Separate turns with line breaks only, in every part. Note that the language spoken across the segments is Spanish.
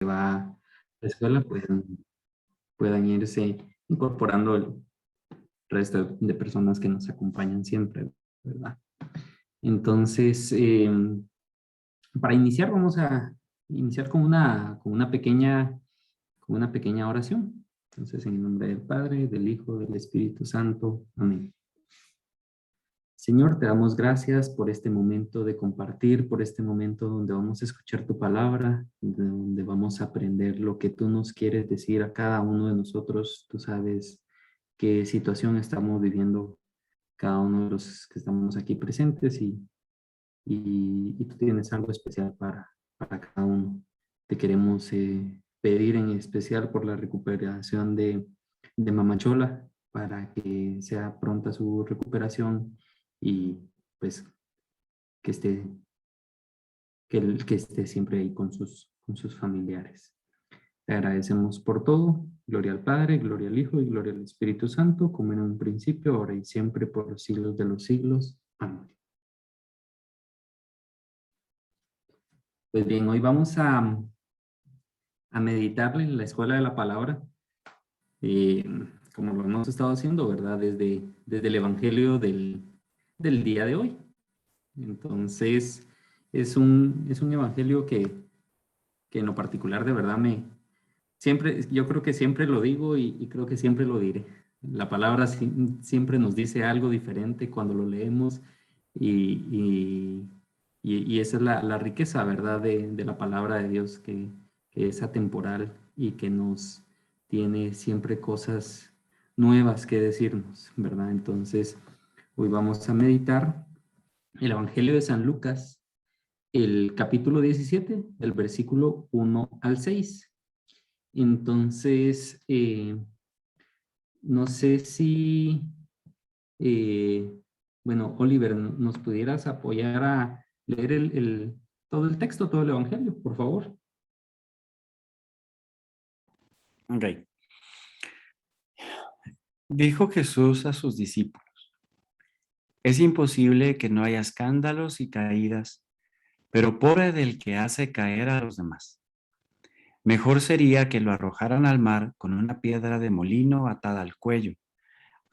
va a la escuela puedan irse incorporando el resto de personas que nos acompañan siempre, ¿verdad? Entonces, para iniciar, vamos a iniciar con una pequeña oración. Entonces, en el nombre del Padre, del Hijo, del Espíritu Santo. Amén. Señor, te damos gracias por este momento de compartir, por este momento donde vamos a escuchar tu palabra, donde vamos a aprender lo que tú nos quieres decir a cada uno de nosotros. Tú sabes qué situación estamos viviendo cada uno de los que estamos aquí presentes y tú tienes algo especial para cada uno. Te queremos pedir en especial por la recuperación de Mama Chola, para que sea pronta su recuperación y pues que esté, que esté siempre ahí con sus familiares. Te agradecemos por todo. Gloria al Padre, gloria al Hijo y gloria al Espíritu Santo, como en un principio, ahora y siempre, por los siglos de los siglos. Amén. Pues bien, hoy vamos a meditar en la escuela de la palabra, eh, como lo hemos estado haciendo, ¿verdad? Desde el Evangelio del día de hoy. Entonces, es un evangelio que en lo particular de verdad yo creo que siempre lo digo y creo que siempre lo diré. La palabra siempre nos dice algo diferente cuando lo leemos y, y, y esa es la riqueza, ¿verdad? De la palabra de Dios, que es atemporal y que nos tiene siempre cosas nuevas que decirnos, ¿verdad? Entonces, hoy vamos a meditar el Evangelio de San Lucas, el capítulo 17, del versículo 1 al 6. Entonces, no sé si, eh, bueno, Oliver, nos pudieras apoyar a leer todo el texto, todo el Evangelio, por favor.
Ok. Dijo Jesús a sus discípulos: es imposible que no haya escándalos y caídas, pero pobre del que hace caer a los demás. Mejor sería que lo arrojaran al mar con una piedra de molino atada al cuello,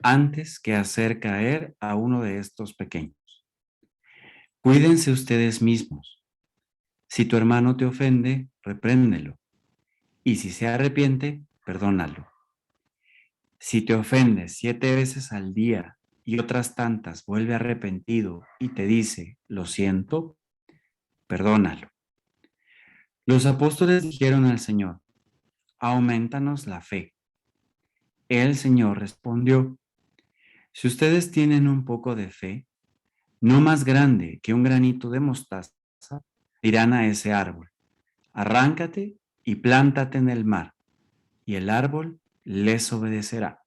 antes que hacer caer a uno de estos pequeños. Cuídense ustedes mismos. Si tu hermano te ofende, repréndelo, y si se arrepiente, perdónalo. Si te ofendes 7 veces al día y otras tantas vuelve arrepentido y te dice, lo siento, perdónalo. Los apóstoles dijeron al Señor, aumentanos la fe. El Señor respondió, si ustedes tienen un poco de fe, no más grande que un granito de mostaza, dirán a ese árbol, arráncate y plántate en el mar, y el árbol les obedecerá.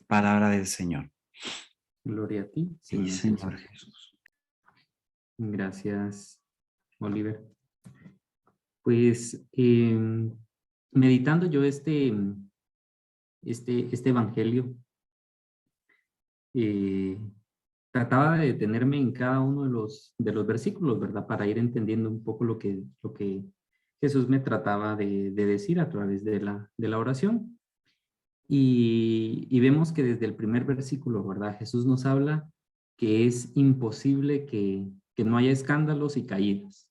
Palabra del Señor.
Gloria a ti,
Sí,
Señor
Señor
Jesús.
Jesús.
Gracias, Oliver. Pues, meditando yo este evangelio, eh, trataba de detenerme en cada uno de los versículos, ¿verdad? Para ir entendiendo un poco lo que Jesús me trataba de decir a través de la oración. Y vemos que desde el primer versículo, ¿verdad? Jesús nos habla que es imposible que no haya escándalos y caídas.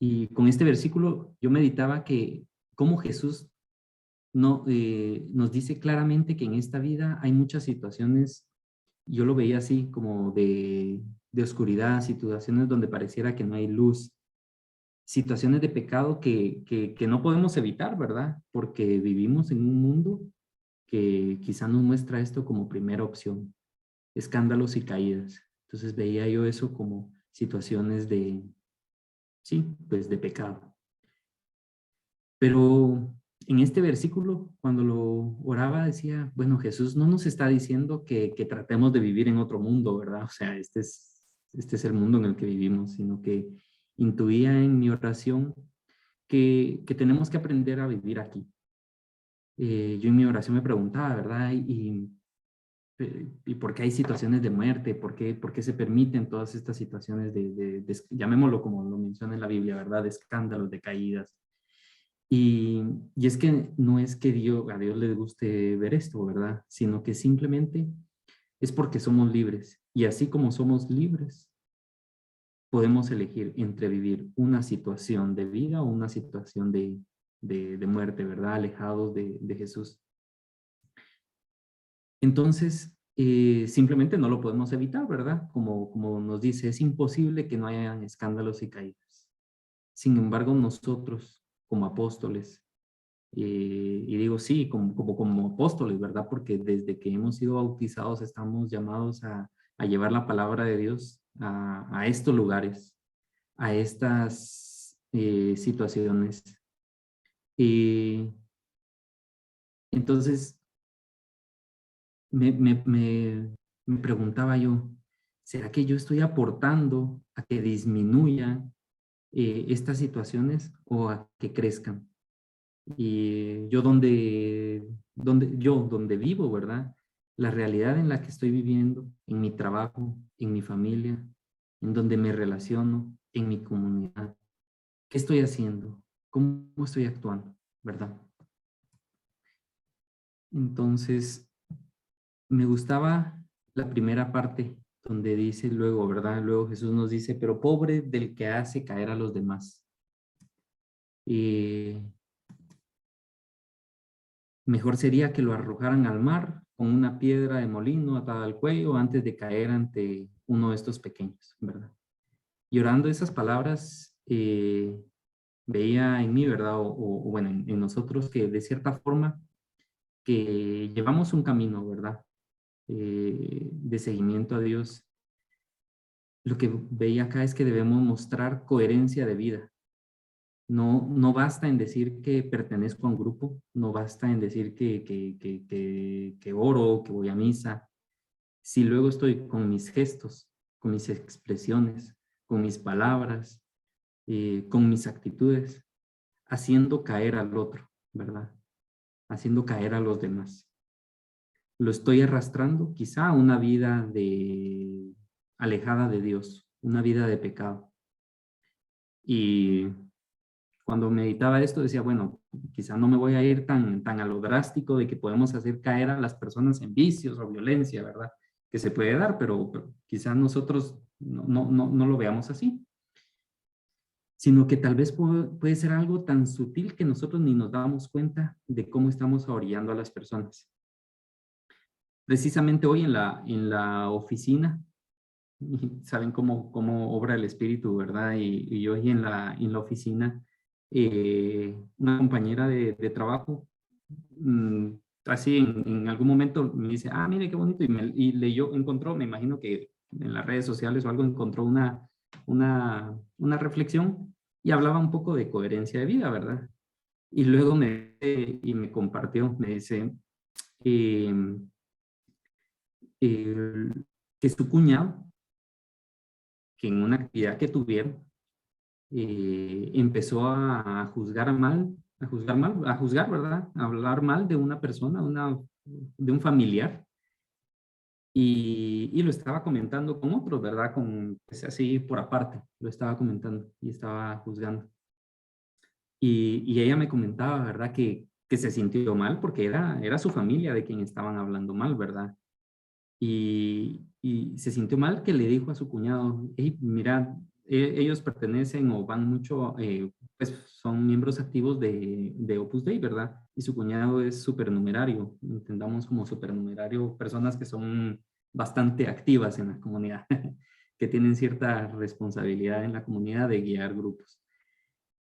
Y con este versículo yo meditaba que cómo Jesús no, nos dice claramente que en esta vida hay muchas situaciones. Yo lo veía así como de oscuridad, situaciones donde pareciera que no hay luz, situaciones de pecado que no podemos evitar, ¿verdad? Porque vivimos en un mundo que quizá nos muestra esto como primera opción, escándalos y caídas. Entonces veía yo eso como situaciones sí, pues de pecado. Pero en este versículo, cuando lo oraba, decía, bueno, Jesús no nos está diciendo que tratemos de vivir en otro mundo, ¿verdad? O sea, este es el mundo en el que vivimos, sino que intuía en mi oración que tenemos que aprender a vivir aquí. Yo en mi oración me preguntaba, ¿verdad? ¿Y por qué hay situaciones de muerte? Por qué se permiten todas estas situaciones llamémoslo como lo menciona en la Biblia, ¿verdad? De escándalos, de caídas. Y es que no es que a Dios le guste ver esto, ¿verdad? Sino que simplemente es porque somos libres. Y así como somos libres, podemos elegir entre vivir una situación de vida o una situación de muerte, ¿verdad? Alejados de Jesús. Entonces, simplemente no lo podemos evitar, ¿verdad? Como nos dice, es imposible que no hayan escándalos y caídas. Sin embargo, nosotros, como apóstoles, y digo sí, como apóstoles, ¿verdad? Porque desde que hemos sido bautizados estamos llamados a llevar la palabra de Dios a estos lugares, a estas situaciones. Y entonces me, me, me, me preguntaba yo, ¿será que yo estoy aportando a que disminuya estas situaciones o a que crezcan? Y yo donde vivo, ¿verdad? La realidad en la que estoy viviendo, en mi trabajo, en mi familia, en donde me relaciono, en mi comunidad. ¿Qué estoy haciendo? ¿Cómo estoy actuando? ¿Verdad? Entonces, me gustaba la primera parte donde dice luego, ¿verdad? Luego Jesús nos dice, pero pobre del que hace caer a los demás. Y mejor sería que lo arrojaran al mar con una piedra de molino atada al cuello antes de caer ante uno de estos pequeños, ¿verdad? Y orando esas palabras, veía en mí, ¿verdad? O bueno, en nosotros que de cierta forma que llevamos un camino, ¿verdad? De seguimiento a Dios. Lo que veía acá es que debemos mostrar coherencia de vida. No basta en decir que pertenezco a un grupo, no basta en decir que oro, que voy a misa. Si luego estoy con mis gestos, con mis expresiones, con mis palabras, con mis actitudes, haciendo caer al otro, ¿verdad? Haciendo caer a los demás. Lo estoy arrastrando quizá a una vida alejada de Dios, una vida de pecado. Y cuando meditaba esto decía, bueno, quizá no me voy a ir tan a lo drástico de que podemos hacer caer a las personas en vicios o violencia, ¿verdad? Que se puede dar, pero quizá nosotros no lo veamos así, sino que tal vez puede ser algo tan sutil que nosotros ni nos damos cuenta de cómo estamos orillando a las personas. Precisamente hoy en la oficina, saben cómo obra el espíritu, ¿verdad? Y hoy en la oficina, una compañera de trabajo, mm, así en algún momento me dice, ah, mire qué bonito, y leyó, encontró, me imagino que en las redes sociales o algo, encontró una reflexión y hablaba un poco de coherencia de vida, ¿verdad? Y luego me compartió, me dice, eh, que su cuñado, que en una actividad que tuvieron, empezó a juzgar mal, a juzgar, ¿verdad? A hablar mal de una persona, de un familiar, y lo estaba comentando con otros, ¿verdad? Pues, así por aparte, lo estaba comentando y estaba juzgando. Y ella me comentaba, ¿verdad? Que se sintió mal porque era su familia de quien estaban hablando mal, ¿verdad? Y se sintió mal que le dijo a su cuñado, hey, mira, ellos pertenecen o van mucho, pues son miembros activos de Opus Dei, ¿verdad? Y su cuñado es supernumerario, entendamos como supernumerario, personas que son bastante activas en la comunidad, que tienen cierta responsabilidad en la comunidad de guiar grupos.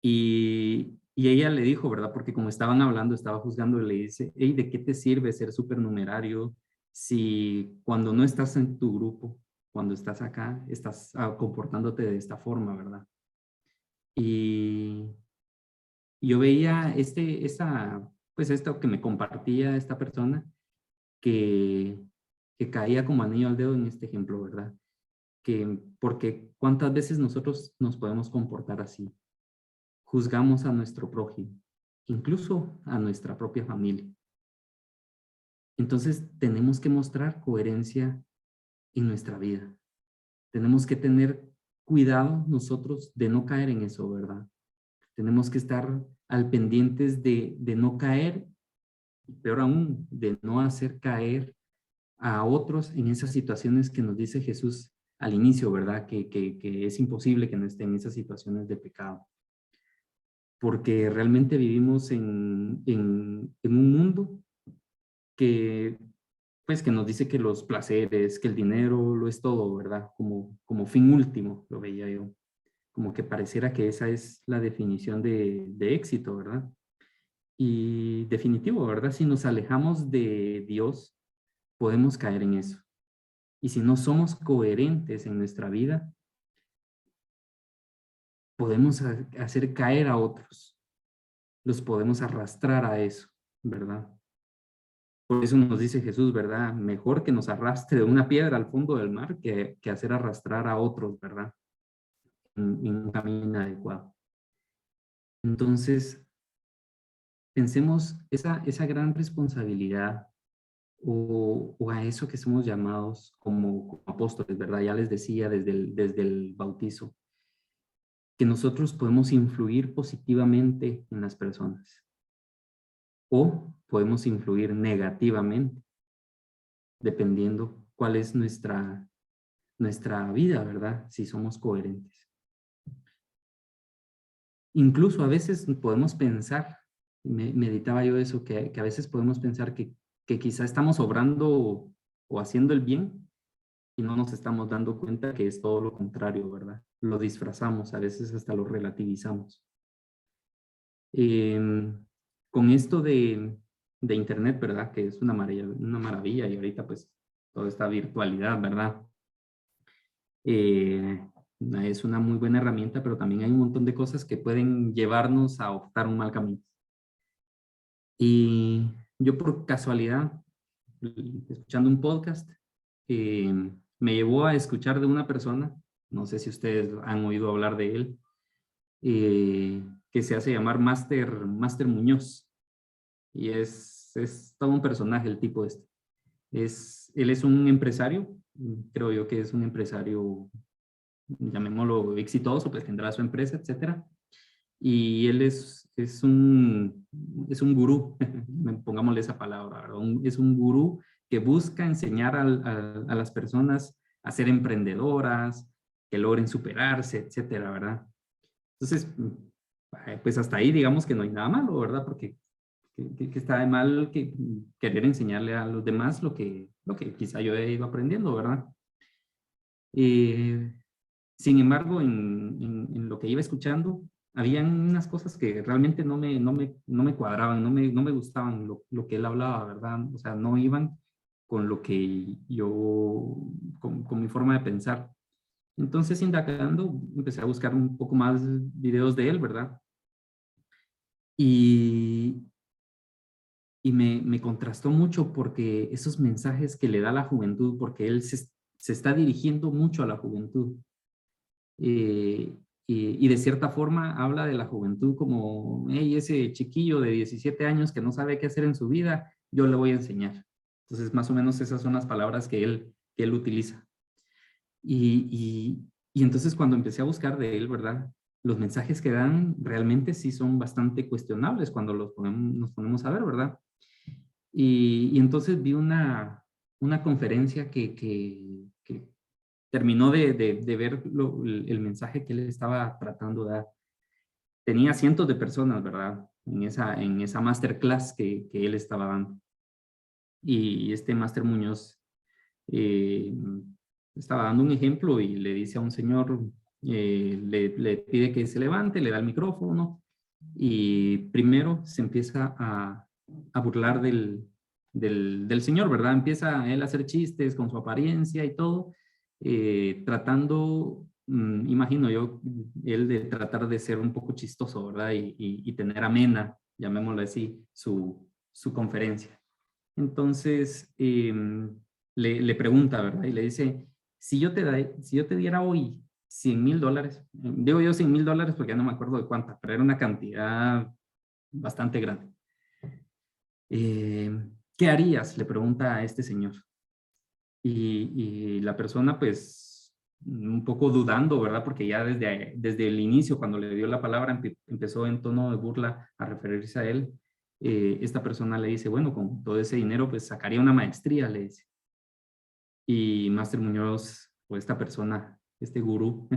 Y ella le dijo, ¿verdad? Porque como estaban hablando, estaba juzgando, le dice, hey, ¿de qué te sirve ser supernumerario si cuando no estás en tu grupo, cuando estás acá, estás comportándote de esta forma, ¿verdad? Y yo veía pues esto que me compartía esta persona, que, que caía como anillo al dedo en este ejemplo, ¿verdad? Porque cuántas veces nosotros nos podemos comportar así, juzgamos a nuestro prójimo, incluso a nuestra propia familia. Entonces tenemos que mostrar coherencia en nuestra vida. Tenemos que tener cuidado nosotros de no caer en eso, ¿verdad? Tenemos que estar al pendientes de no caer, peor aún, de no hacer caer a otros en esas situaciones que nos dice Jesús al inicio, ¿verdad? Que es imposible que no estén en esas situaciones de pecado. Porque realmente vivimos en un mundo que, pues, que nos dice que los placeres, que el dinero lo es todo, ¿verdad? Como fin último, lo veía yo. Como que pareciera que esa es la definición de éxito, ¿verdad? Y definitivo, ¿verdad? Si nos alejamos de Dios, podemos caer en eso. Y si no somos coherentes en nuestra vida, podemos hacer caer a otros. Los podemos arrastrar a eso, ¿verdad? Por eso nos dice Jesús, ¿verdad? Mejor que nos arrastre una piedra al fondo del mar que hacer arrastrar a otros, ¿verdad? En un camino inadecuado. Entonces, pensemos esa gran responsabilidad o a eso que somos llamados como apóstoles, ¿verdad? Ya les decía desde el bautizo, que nosotros podemos influir positivamente en las personas o podemos influir negativamente, dependiendo cuál es nuestra vida, ¿verdad? Si somos coherentes. Incluso a veces podemos pensar, meditaba yo eso, que a veces podemos pensar que quizá estamos obrando o haciendo el bien y no nos estamos dando cuenta que es todo lo contrario, ¿verdad? Lo disfrazamos, a veces hasta lo relativizamos. Con esto de Internet, ¿verdad? Que es una maravilla y ahorita pues toda esta virtualidad, ¿verdad? Es una muy buena herramienta, pero también hay un montón de cosas que pueden llevarnos a optar un mal camino. Y yo por casualidad, escuchando un podcast, me llevó a escuchar de una persona, no sé si ustedes han oído hablar de él, que se hace llamar Master Muñoz. Y es todo un personaje el tipo este. Él es un empresario, creo yo que es un empresario, llamémoslo exitoso, pues tendrá su empresa, etcétera. Y él es un gurú, pongámosle esa palabra, ¿verdad? Es un gurú que busca enseñar a las personas a ser emprendedoras, que logren superarse, etcétera, ¿verdad? Entonces, pues hasta ahí digamos que no hay nada malo, ¿verdad? Porque que está de mal que querer enseñarle a los demás lo que quizá yo he ido aprendiendo, ¿verdad? Eh, Sin embargo, en lo que iba escuchando, habían unas cosas que realmente no me cuadraban, no me gustaban lo que él hablaba, ¿verdad? O sea, no iban con lo que yo, con mi forma de pensar. Entonces, indagando, empecé a buscar un poco más videos de él, ¿verdad? Y, y me contrastó mucho porque esos mensajes que le da a la juventud, porque él se está dirigiendo mucho a la juventud. eh, y de cierta forma habla de la juventud como, hey, ese chiquillo de 17 años que no sabe qué hacer en su vida, yo le voy a enseñar. Entonces, más o menos esas son las palabras que él utiliza. Y entonces cuando empecé a buscar de él, ¿verdad? Los mensajes que dan realmente sí son bastante cuestionables cuando nos ponemos a ver, ¿verdad? Y entonces vi una conferencia que terminó de ver el mensaje que él estaba tratando de dar. Tenía cientos de personas, ¿verdad? En esa masterclass que él estaba dando. Y este Máster Muñoz eh, estaba dando un ejemplo y le dice a un señor, le pide que se levante, le da el micrófono y primero se empieza a burlar del señor, ¿verdad? Empieza él a hacer chistes con su apariencia y todo, tratando, imagino yo, él de tratar de ser un poco chistoso, ¿verdad? Y tener amena, llamémoslo así, su conferencia. Entonces, le pregunta, ¿verdad? Y le dice, si yo te diera hoy $100,000, digo yo $100,000 porque ya no me acuerdo de cuánta, pero era una cantidad bastante grande. ¿Qué harías? Le pregunta a este señor. Y la persona, pues, un poco dudando, ¿verdad? Porque ya desde el inicio, cuando le dio la palabra, empezó en tono de burla a referirse a él. Esta persona le dice, bueno, con todo ese dinero, pues sacaría una maestría, le dice. Y Máster Muñoz, o esta persona, este gurú,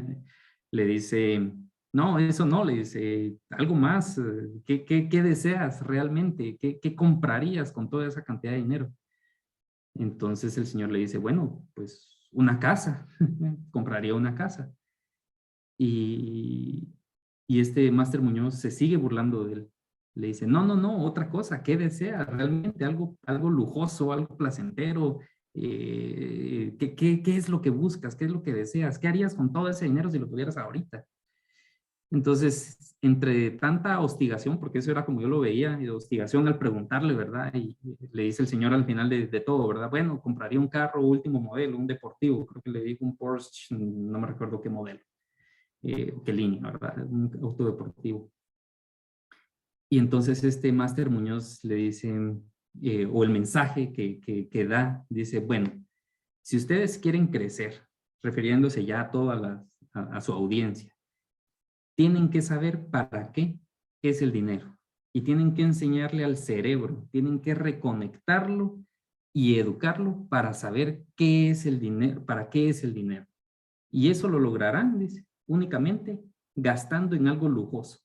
le dice, no, eso no, le dice, algo más, ¿qué deseas realmente? ¿Qué comprarías con toda esa cantidad de dinero? Entonces el señor le dice, bueno, pues una casa, compraría una casa. Y, y este Máster Muñoz se sigue burlando de él. Le dice, no, no, no, otra cosa, ¿qué desea? Realmente algo lujoso, algo placentero. ¿Qué es lo que buscas? ¿Qué es lo que deseas? ¿Qué harías con todo ese dinero si lo tuvieras ahorita? Entonces, entre tanta hostigación, porque eso era como yo lo veía, y hostigación al preguntarle, ¿verdad? Y le dice el señor al final de todo, ¿verdad? Bueno, compraría un carro último modelo, un deportivo, creo que le dijo un Porsche, no me recuerdo qué modelo, qué línea, ¿verdad? Un auto deportivo. Y entonces este Máster Muñoz le dice, o el mensaje que da, dice, bueno, si ustedes quieren crecer, refiriéndose ya a toda a su audiencia, tienen que saber para qué es el dinero y tienen que enseñarle al cerebro, tienen que reconectarlo y educarlo para saber qué es el dinero, para qué es el dinero. Y eso lo lograrán, dice, únicamente gastando en algo lujoso,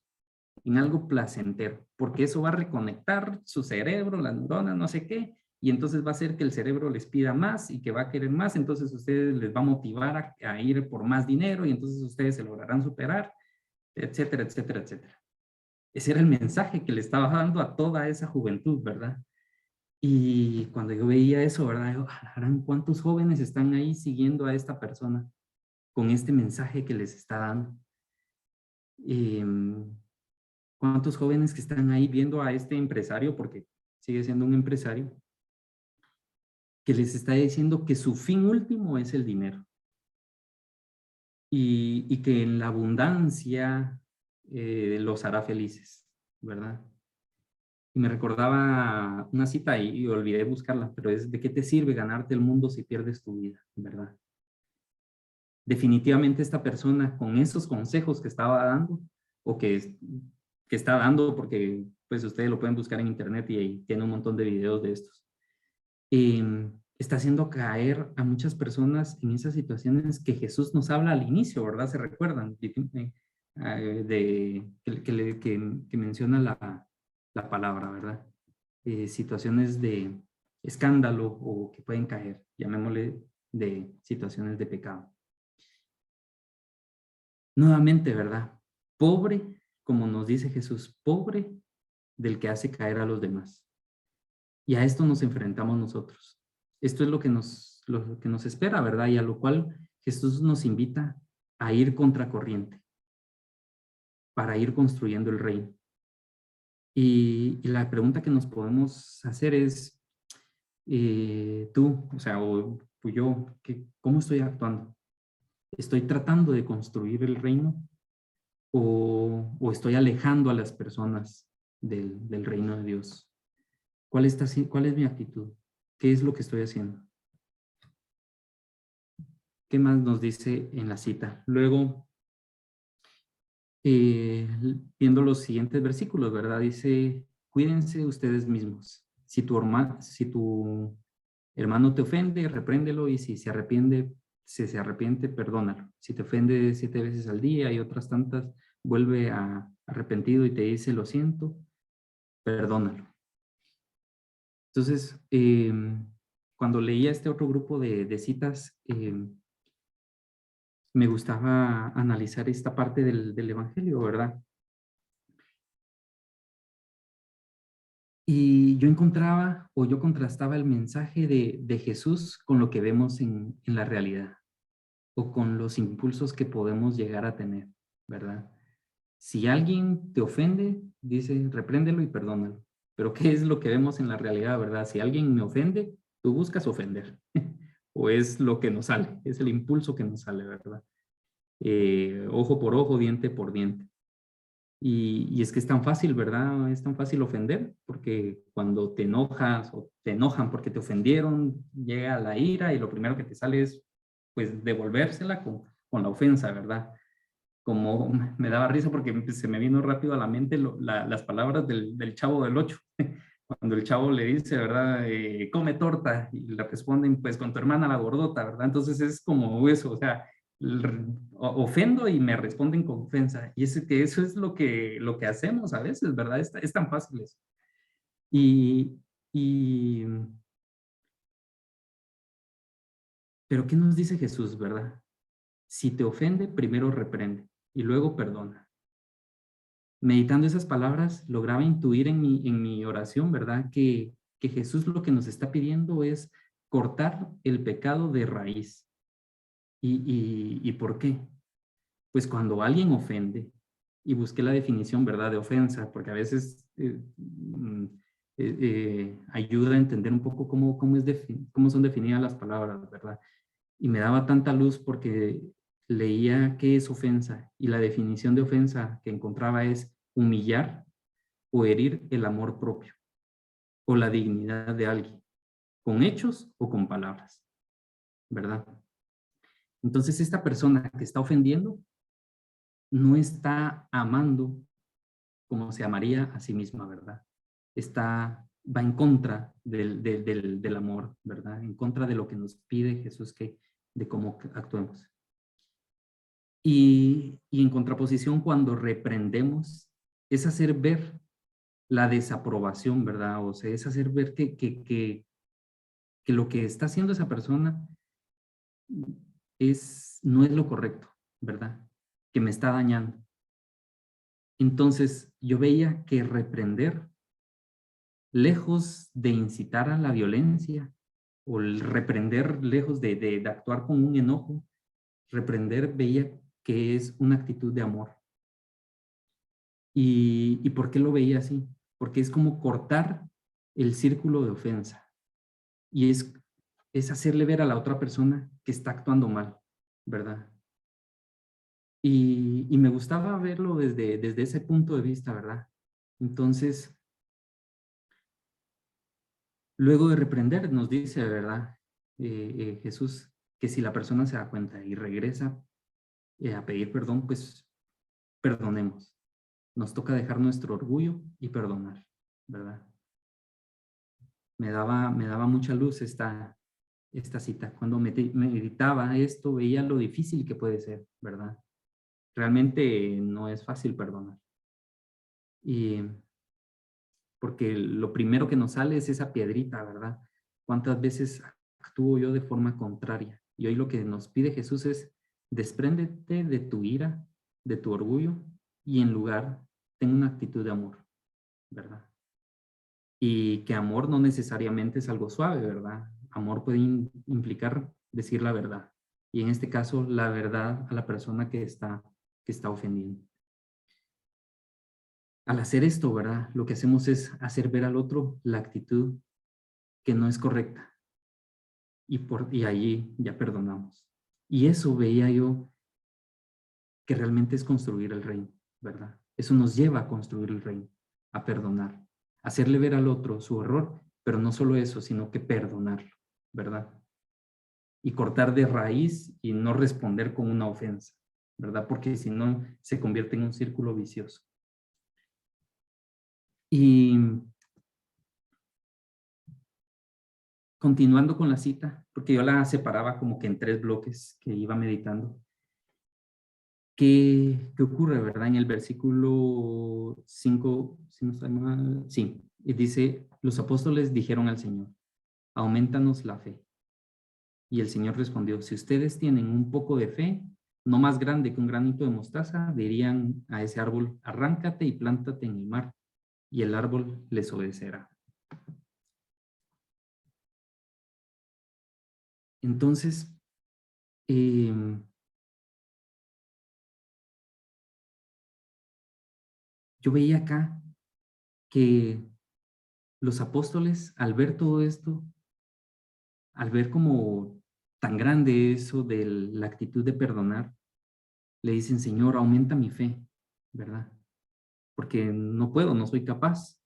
en algo placentero, porque eso va a reconectar su cerebro, las neuronas, no sé qué, y entonces va a hacer que el cerebro les pida más y que va a querer más, entonces ustedes les va a motivar a ir por más dinero y entonces ustedes se lograrán superar, etcétera, etcétera, etcétera. Ese era el mensaje que le estaba dando a toda esa juventud, ¿verdad? Y cuando yo veía eso, ¿verdad? Yo, ¿cuántos jóvenes están ahí siguiendo a esta persona con este mensaje que les está dando? ¿Cuántos jóvenes que están ahí viendo a este empresario, porque sigue siendo un empresario, que les está diciendo que su fin último es el dinero y que en la abundancia los hará felices, ¿verdad? Y me recordaba una cita y olvidé buscarla, pero es ¿de qué te sirve ganarte el mundo si pierdes tu vida? ¿Verdad? Definitivamente esta persona con esos consejos que estaba dando o que está dando, porque pues ustedes lo pueden buscar en internet y ahí tiene un montón de videos de estos, está haciendo caer a muchas personas en esas situaciones que Jesús nos habla al inicio, ¿verdad? ¿Se recuerdan? Que menciona la palabra, ¿verdad? Situaciones de escándalo o que pueden caer, llamémosle de situaciones de pecado. Nuevamente, ¿verdad? Pobre, como nos dice Jesús, pobre del que hace caer a los demás. Y a esto nos enfrentamos nosotros. Esto es lo que nos espera, ¿verdad? Y a lo cual Jesús nos invita a ir contracorriente para ir construyendo el reino. Y la pregunta que nos podemos hacer es, tú, o sea, o yo, ¿cómo estoy actuando? ¿Estoy tratando de construir el reino o estoy alejando a las personas del reino de Dios? ¿Cuál es mi actitud? ¿Qué es lo que estoy haciendo? ¿Qué más nos dice en la cita? Luego, viendo los siguientes versículos, ¿verdad? Dice, cuídense ustedes mismos. Si tu hermano te ofende, repréndelo y si se arrepiente, perdónalo. Si te ofende 7 veces al día y otras tantas, vuelve arrepentido y te dice, lo siento, perdónalo. Entonces, cuando leía este otro grupo de citas, me gustaba analizar esta parte del Evangelio, ¿verdad? Y yo encontraba o yo contrastaba el mensaje de Jesús con lo que vemos en la realidad o con los impulsos que podemos llegar a tener, ¿verdad? Si alguien te ofende, dice, repréndelo y perdónalo. Pero ¿qué es lo que vemos en la realidad, verdad? Si alguien me ofende, tú buscas ofender. O es lo que nos sale, es el impulso que nos sale, ¿verdad? Ojo por ojo, diente por diente. Y es que es tan fácil, ¿verdad? Es tan fácil ofender, porque cuando te enojas o te enojan porque te ofendieron, llega la ira y lo primero que te sale es pues devolvérsela con la ofensa, ¿verdad? Como me daba risa porque se me vino rápido a la mente las palabras del Chavo del Ocho. Cuando el chavo le dice, ¿verdad? Come torta, y le responden, pues con tu hermana la gordota, ¿verdad? Entonces es como eso, o sea, ofendo y me responden con ofensa. Y que eso es lo que hacemos a veces, ¿verdad? Es tan fácil eso. Y, y, pero ¿qué nos dice Jesús, verdad? Si te ofende, primero reprende y luego perdona. Meditando esas palabras, lograba intuir en mi oración, ¿verdad? Que Jesús lo que nos está pidiendo es cortar el pecado de raíz. ¿Y por qué? Pues cuando alguien ofende, y busqué la definición, ¿verdad?, de ofensa, porque a veces ayuda a entender un poco cómo son definidas las palabras, ¿verdad? Y me daba tanta luz porque leía qué es ofensa, y la definición de ofensa que encontraba es humillar o herir el amor propio o la dignidad de alguien, con hechos o con palabras, ¿verdad? Entonces esta persona que está ofendiendo no está amando como se amaría a sí misma, ¿verdad? Va en contra del amor, ¿verdad? En contra de lo que nos pide Jesús, de cómo actuemos. Y en contraposición, cuando reprendemos, es hacer ver la desaprobación, ¿verdad? O sea, es hacer ver que lo que está haciendo esa persona no es lo correcto, ¿verdad? Que me está dañando. Entonces, yo veía que reprender, lejos de incitar a la violencia, o el reprender, lejos de actuar con un enojo, reprender veía que es una actitud de amor. ¿Y por qué lo veía así? Porque es como cortar el círculo de ofensa. Y es hacerle ver a la otra persona que está actuando mal, ¿verdad? Y me gustaba verlo desde ese punto de vista, ¿verdad? Entonces, luego de reprender, nos dice, ¿verdad? Jesús, que si la persona se da cuenta y regresa a pedir perdón, pues perdonemos. Nos toca dejar nuestro orgullo y perdonar, ¿verdad? Me daba mucha luz esta cita. Cuando meditaba esto, veía lo difícil que puede ser, ¿verdad? Realmente no es fácil perdonar. Y porque lo primero que nos sale es esa piedrita, ¿verdad? ¿Cuántas veces actúo yo de forma contraria? Y hoy lo que nos pide Jesús es, despréndete de tu ira, de tu orgullo, y en lugar, ten una actitud de amor, ¿verdad? Y que amor no necesariamente es algo suave, ¿verdad? Amor puede implicar decir la verdad. Y en este caso, la verdad a la persona que está ofendiendo. Al hacer esto, ¿verdad? Lo que hacemos es hacer ver al otro la actitud que no es correcta. Y allí ya perdonamos. Y eso veía yo que realmente es construir el reino, ¿verdad? Eso nos lleva a construir el reino, a perdonar, hacerle ver al otro su error, pero no solo eso, sino que perdonarlo, ¿verdad? Y cortar de raíz y no responder con una ofensa, ¿verdad? Porque si no, se convierte en un círculo vicioso. Y continuando con la cita, porque yo la separaba como que en 3 bloques que iba meditando. ¿Qué ocurre, verdad? En el versículo 5, si no estoy mal, sí, y dice, los apóstoles dijeron al Señor, aumentanos la fe. Y el Señor respondió, si ustedes tienen un poco de fe, no más grande que un granito de mostaza, dirían a ese árbol, arráncate y plántate en el mar, y el árbol les obedecerá. Entonces, yo veía acá que los apóstoles, al ver todo esto, al ver como tan grande eso de la actitud de perdonar, le dicen, Señor, aumenta mi fe, ¿verdad? Porque no puedo, no soy capaz.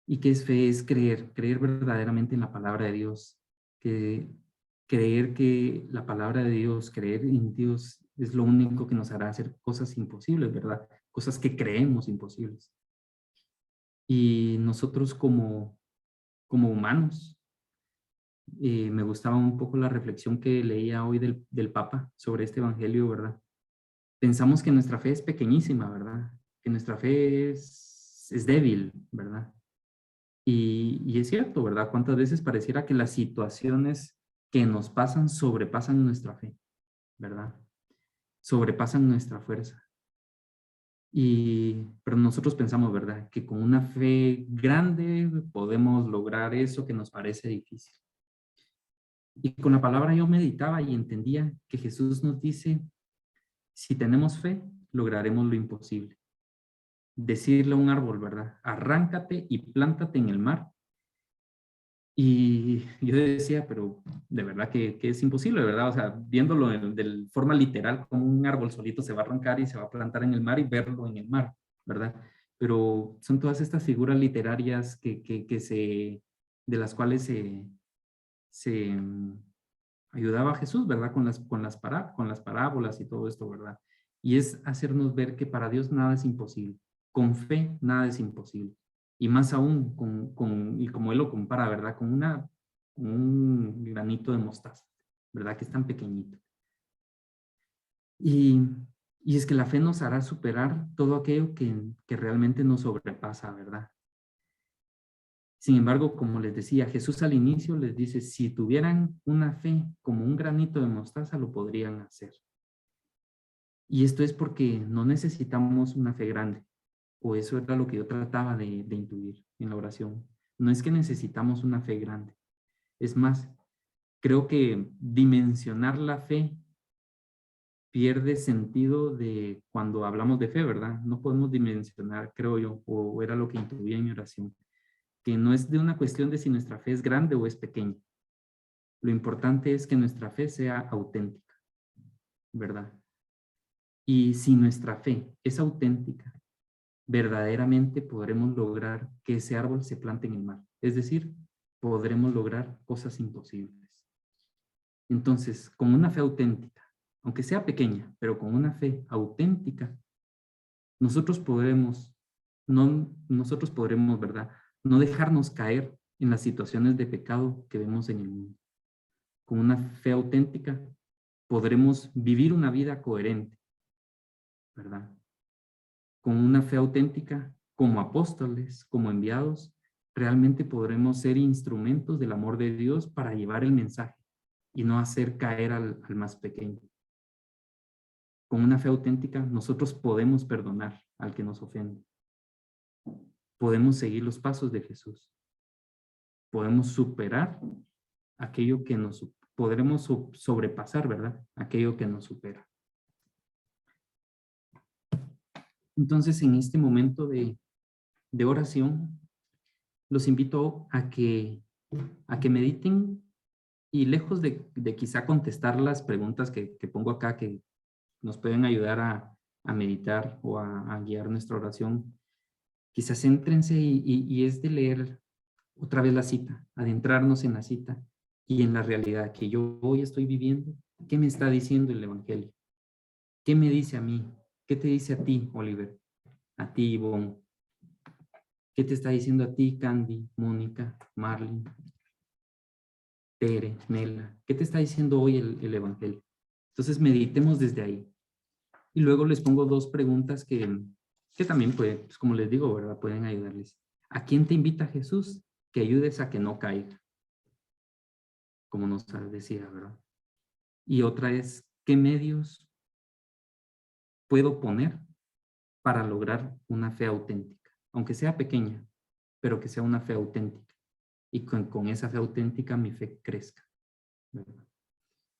¿Y qué es fe? Es creer verdaderamente en la palabra de Dios, que creer que la palabra de Dios, creer en Dios es lo único que nos hará hacer cosas imposibles, ¿verdad? Cosas que creemos imposibles. Y nosotros como humanos, me gustaba un poco la reflexión que leía hoy del Papa sobre este evangelio, ¿verdad? Pensamos que nuestra fe es pequeñísima, ¿verdad? Que nuestra fe es débil, ¿verdad? Y es cierto, ¿verdad? ¿Cuántas veces pareciera que las situaciones que nos pasan sobrepasan nuestra fe, ¿verdad? Sobrepasan nuestra fuerza. Pero nosotros pensamos, ¿verdad? Que con una fe grande podemos lograr eso que nos parece difícil. Y con la palabra yo meditaba y entendía que Jesús nos dice, si tenemos fe, lograremos lo imposible. Decirle a un árbol, ¿verdad? Arráncate y plántate en el mar. Y yo decía, pero de verdad que es imposible, ¿verdad? O sea, viéndolo de forma literal, como un árbol solito se va a arrancar y se va a plantar en el mar y verlo en el mar, ¿verdad? Pero son todas estas figuras literarias de las cuales se ayudaba a Jesús, ¿verdad? Con las parábolas y todo esto, ¿verdad? Y es hacernos ver que para Dios nada es imposible. Con fe nada es imposible. Y más aún, y como Él lo compara, ¿verdad? Con un granito de mostaza, ¿verdad? Que es tan pequeñito. Y, y es que la fe nos hará superar todo aquello que realmente nos sobrepasa, ¿verdad? Sin embargo, como les decía, Jesús al inicio les dice, si tuvieran una fe como un granito de mostaza, lo podrían hacer. Y esto es porque no necesitamos una fe grande, o eso era lo que yo trataba de intuir en la oración. No es que necesitamos una fe grande. Es más, creo que dimensionar la fe pierde sentido de cuando hablamos de fe, ¿verdad? No podemos dimensionar, creo yo, o era lo que intuía en mi oración, que no es de una cuestión de si nuestra fe es grande o es pequeña. Lo importante es que nuestra fe sea auténtica, ¿verdad? Y si nuestra fe es auténtica, verdaderamente podremos lograr que ese árbol se plante en el mar. Es decir, podremos lograr cosas imposibles. Entonces, con una fe auténtica, aunque sea pequeña, pero con una fe auténtica, nosotros podremos, ¿verdad? No dejarnos caer en las situaciones de pecado que vemos en el mundo. Con una fe auténtica, podremos vivir una vida coherente, ¿verdad? Con una fe auténtica, como apóstoles, como enviados, realmente podremos ser instrumentos del amor de Dios para llevar el mensaje y no hacer caer al más pequeño. Con una fe auténtica, nosotros podemos perdonar al que nos ofende. Podemos seguir los pasos de Jesús. Podemos superar aquello que podremos sobrepasar, ¿verdad? Aquello que nos supera. Entonces, en este momento de oración, los invito a que mediten y lejos de quizá contestar las preguntas que pongo acá, que nos pueden ayudar a meditar o a guiar nuestra oración, quizás céntrense y es de leer otra vez la cita, adentrarnos en la cita y en la realidad que yo hoy estoy viviendo. ¿Qué me está diciendo el Evangelio? ¿Qué me dice a mí? ¿Qué te dice a ti, Oliver? A ti, Ivonne. ¿Qué te está diciendo a ti, Candy, Mónica, Marlene, Tere, Nela? ¿Qué te está diciendo hoy el Evangelio? Entonces meditemos desde ahí. Y luego les pongo dos preguntas que también pueden, pues como les digo, ¿verdad? Pueden ayudarles. ¿A quién te invita Jesús? Que ayudes a que no caiga, como nos decía, ¿verdad? Y otra es, ¿qué medios puedo poner para lograr una fe auténtica? Aunque sea pequeña, pero que sea una fe auténtica. Y con esa fe auténtica mi fe crezca, ¿verdad?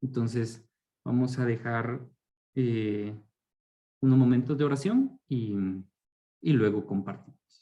Entonces, vamos a dejar unos momentos de oración y luego compartimos.